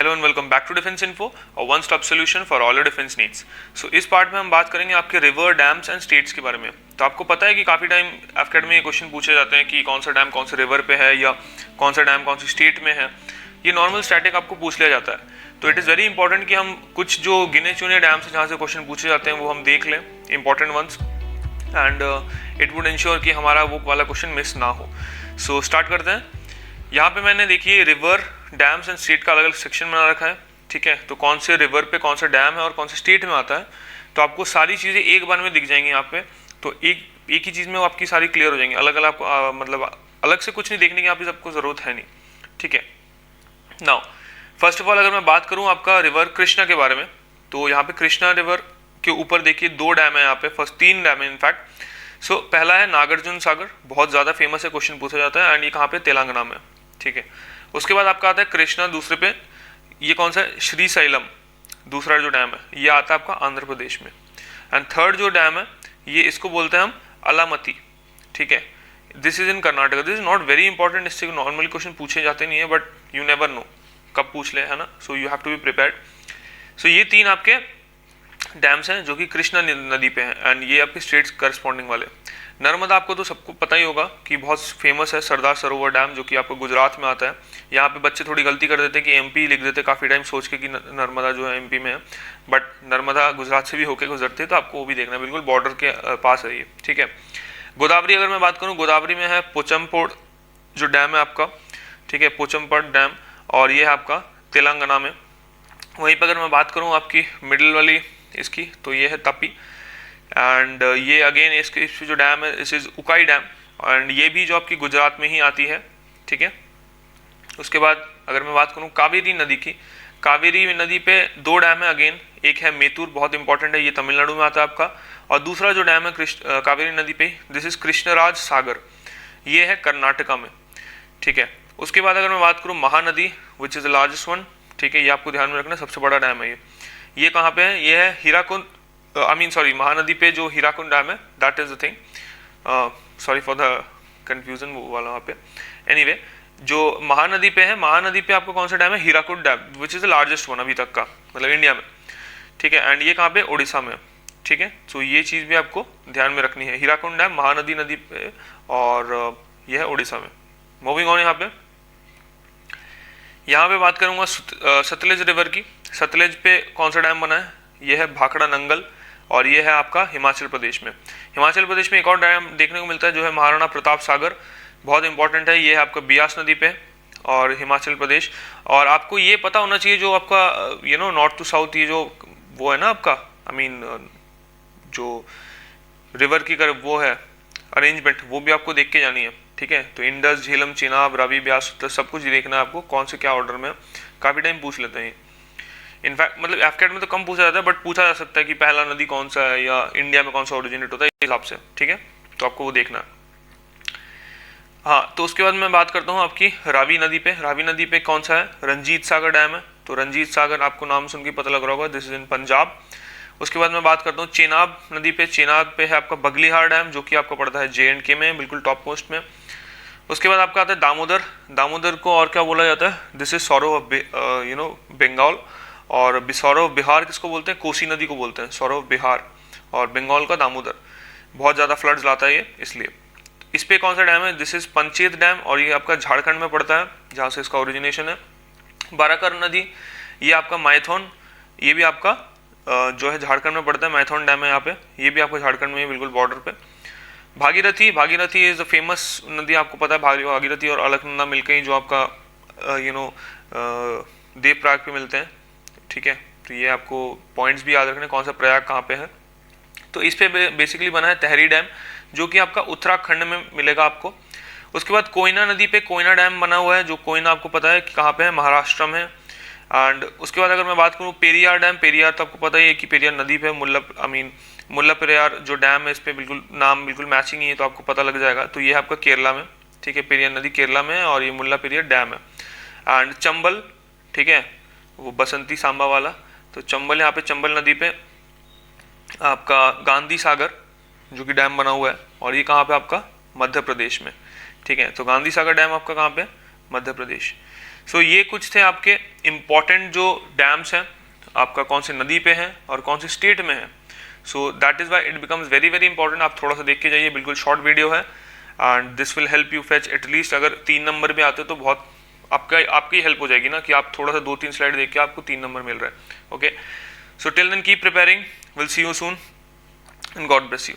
Hello and welcome back to defence info और one stop solution for all your defence needs. So इस part में हम बात करेंगे आपके रिवर, डैम्स एंड स्टेट्स के बारे में। तो आपको पता है कि काफ़ी टाइम एफकेट में ये क्वेश्चन पूछे जाते हैं कि कौन सा डैम कौन से रिवर पे है या कौन सा डैम कौन सी स्टेट में है। ये नॉर्मल स्टैटिक आपको पूछ लिया जाता है। तो इट इज़ वेरी इंपॉर्टेंट कि हम कुछ जो गिने चुने डैम्स हैं जहाँ से क्वेश्चन पूछे जाते हैं वो हम देख लें, important ones, and it would ensure कि हमारा वो वाला क्वेश्चन मिस ना हो। सो स्टार्ट करते हैं। यहाँ पे मैंने देखिए रिवर, डैम्स एंड स्टेट का अलग अलग सेक्शन बना रखा है, ठीक है। तो कौन से रिवर पे कौन सा डैम है और कौन से स्टेट में आता है, तो आपको सारी चीज़ें एक बार में दिख जाएंगी यहाँ पे। तो एक ही चीज़ में वो आपकी सारी क्लियर हो जाएंगी। अलग अलग आपको मतलब अलग से कुछ नहीं देखने की यहाँ पे सबको ज़रूरत है नहीं, ठीक है। नाउ फर्स्ट ऑफ ऑल अगर मैं बात करूँ आपका रिवर कृष्णा के बारे में, तो यहाँ पे कृष्णा रिवर के ऊपर देखिए दो डैम है यहाँ पे, फर्स्ट तीन डैम है इनफैक्ट। सो पहला है नागार्जुन सागर, बहुत ज़्यादा फेमस है, क्वेश्चन पूछा जाता है, एंड ये कहाँ पे, तेलंगाना में, ठीक है। उसके बाद आपका आता है कृष्णा दूसरे पे, ये कौन सा है, श्रीशैलम दूसरा जो डैम है, ये आता है आपका आंध्र प्रदेश में। एंड थर्ड जो डैम है ये इसको बोलते हैं हम अलामती, ठीक है। This is in Karnataka. This is not very important, इससे नॉर्मली क्वेश्चन पूछे जाते नहीं है, बट यू नेवर नो कब पूछ ले, है ना। So you have to be prepared. So ये तीन आपके डैम्स हैं जो कि कृष्णा नदी पे हैं, एंड ये आपके स्टेट्स करस्पॉन्डिंग वाले। नर्मदा आपको तो सबको पता ही होगा कि बहुत फेमस है, सरदार सरोवर डैम, जो कि आपको गुजरात में आता है। यहाँ पे बच्चे थोड़ी गलती कर देते हैं कि एमपी लिख देते काफ़ी टाइम सोच के कि नर्मदा जो है एमपी में है, बट नर्मदा गुजरात से भी होके गुजरते हैं, तो आपको वो भी देखना है, बिल्कुल बॉर्डर के पास है ये, ठीक है। गोदावरी अगर मैं बात करूँ, गोदावरी में है पोचमपड़ जो डैम है आपका, ठीक है, पोचमपड़ डैम, और ये है आपका तेलंगाना में। वहीं पर अगर मैं बात करूँ आपकी मिडिल वाली इसकी, तो ये है तपी, एंड ये अगेन इसके जो डैम है इस इज उकाई डैम, एंड ये भी जो आपकी गुजरात में ही आती है, ठीक है। उसके बाद अगर मैं बात करूँ कावेरी नदी की, कावेरी नदी पे दो डैम है अगेन, एक है मेतूर, बहुत इंपॉर्टेंट है, ये तमिलनाडु में आता है आपका, और दूसरा जो डैम है कावेरी नदी पे, दिस इज कृष्णराज सागर, ये है कर्नाटका में, ठीक है। उसके बाद अगर मैं बात करूँ Mahanadi which is the largest one, ठीक है, ये आपको ध्यान में रखना, सबसे बड़ा डैम है ये कहाँ पे है, ये है हीराकुंड, महानदी पे जो हीराकुंड डैम है, that is the thing, sorry for the confusion वो वाला वहाँ पे। एनीवे जो महानदी पे है, महानदी पे आपको कौन सा डैम है, Hirakud dam, which is the largest one अभी तक का, मतलब इंडिया में, ठीक है। एंड ये कहाँ पे, उड़ीसा में, ठीक है। सो ये चीज़ भी आपको ध्यान में रखनी है, हीराकुंड डैम महानदी नदी पे, और ये है उड़ीसा में। मूविंग ऑन, यहाँ पे बात करूँगा सतलेज रिवर की। सतलेज पे कौन सा डैम बना है, ये है भाखड़ा नंगल, और ये है आपका हिमाचल प्रदेश में। हिमाचल प्रदेश में एक और डैम देखने को मिलता है जो है महाराणा प्रताप सागर, बहुत इंपॉर्टेंट है, ये है आपका बियास नदी पे और हिमाचल प्रदेश। और आपको ये पता होना चाहिए जो आपका नॉर्थ टू साउथ ये जो वो है ना आपका, जो रिवर की वो है अरेंजमेंट, वो भी आपको देख के जानी है, ठीक है। तो इंडस, झेलम, चिनाब, रावी, ब्यास, तो सब कुछ देखना है आपको, कौन से क्या ऑर्डर में, काफ़ी टाइम पूछ लेते हैं। इनफैक्ट मतलब एफकेट में तो कम पूछा जाता है, बट पूछा जा सकता है कि पहला नदी कौन सा है या इंडिया में कौन सा ओरिजिनेट होता है, इस हिसाब से, ठीक है। तो आपको वो देखना है। हाँ, तो उसके बाद मैं बात करता हूँ आपकी रावी नदी पे। रावी नदी पे कौन सा है, रंजीत सागर डैम है। तो रंजीत सागर आपको नाम सुन के पता लग रहा होगा, दिस इज इन पंजाब। उसके बाद मैं बात करता हूँ चेनाब नदी पे। चेनाब पे है आपका बगलीहार डैम, जो कि आपको पड़ता है JNK में, बिल्कुल टॉप मोस्ट में। उसके बाद आपका आता है दामोदर। दामोदर को और क्या बोला जाता है, this is Saurav of Bengal, और सौरव बिहार किसको बोलते हैं, कोसी नदी को बोलते हैं, सौरव बिहार, और बंगाल का दामोदर। बहुत ज़्यादा फ्लड्स लाता है ये, इसलिए। इस पे कौन सा डैम है, दिस इज पंचेत डैम, और ये आपका झारखंड में पड़ता है, जहाँ से इसका ओरिजिनेशन है। बाराकर नदी, ये आपका माइथन, ये भी आपका जो है झारखंड में पड़ता है, माइथन डैम है यहाँ पे, ये भी आपको झारखंड में है, बिल्कुल बॉर्डर पे। Bhagirathi, Bhagirathi is the famous नदी, आपको पता है, भागीरथी और अलकनंदा मिलकर ही जो आपका देवप्रयाग पे मिलते हैं, ठीक है। तो ये आपको पॉइंट्स भी याद रखने, कौन सा प्रयाग कहाँ पे है। तो इस पे बेसिकली बना है तहरी डैम, जो कि आपका उत्तराखंड में मिलेगा आपको। उसके बाद कोयना नदी पे कोयना डैम बना हुआ है, जो कोयना आपको पता है कि कहाँ पे है, महाराष्ट्र में है। एंड उसके बाद अगर मैं बात करूँ पेरियार डैम, पेरियार तो आपको पता ही है कि पेरियार नदी पे मुल्ला पेरियार जो डैम है, इस पे बिल्कुल नाम बिल्कुल मैचिंग ही है, तो आपको पता लग जाएगा। तो ये है आपका केरला में, ठीक है, पेरियार नदी केरला में है, और ये मुल्ला पेरियार डैम है। एंड चंबल, ठीक है, वो बसंती सांबा वाला, तो चंबल, यहाँ पे चंबल नदी पे आपका गांधी सागर जो कि डैम बना हुआ है, और ये कहाँ पे आपका, मध्य प्रदेश में, ठीक है। तो गांधी सागर डैम आपका कहाँ पे, मध्य प्रदेश। सो ये कुछ थे आपके इम्पॉर्टेंट जो डैम्स हैं, आपका कौन सी नदी पे है और कौन सी स्टेट में है। So that is why it becomes very very important. आप थोड़ा सा देख के जाइए, बिल्कुल शॉर्ट वीडियो है and this will help you fetch at least, अगर 3 नंबर पे आते हो तो बहुत आपकी हेल्प हो जाएगी ना, कि आप थोड़ा सा 2-3 स्लाइड देख के आपको 3 नंबर मिल रहा है। Okay, so till then keep preparing, will see you soon and God bless you.